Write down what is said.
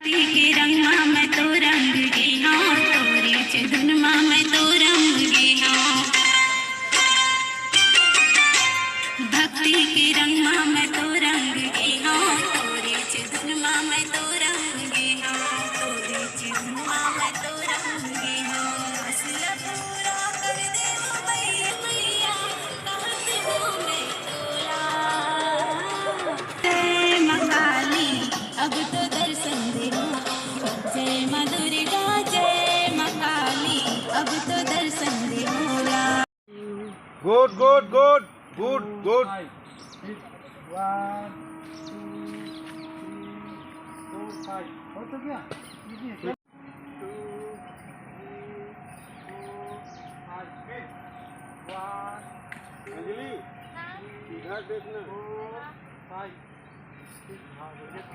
के रंग मैं तो रंग गी हाँ तोरी चुन मैं तो रंग गी हाँ भक्ति के रंग मैं तो रंग गी हाँ तोरी चुन मैं तो रंग गी हाँ तोरी चुन मैं तो रंग गी हाँ असला पूरा कर दे मैया मैया कहत हो मैं तोरा जय मां काली अब तो दर्शन दे जय मां दुर्गा जय मां काली अब तो दर्शन दे मोरा good good good good good 1 2 3 4 5 हो तो गया 2 3 4 5 अंजलि इधर देखना 4 5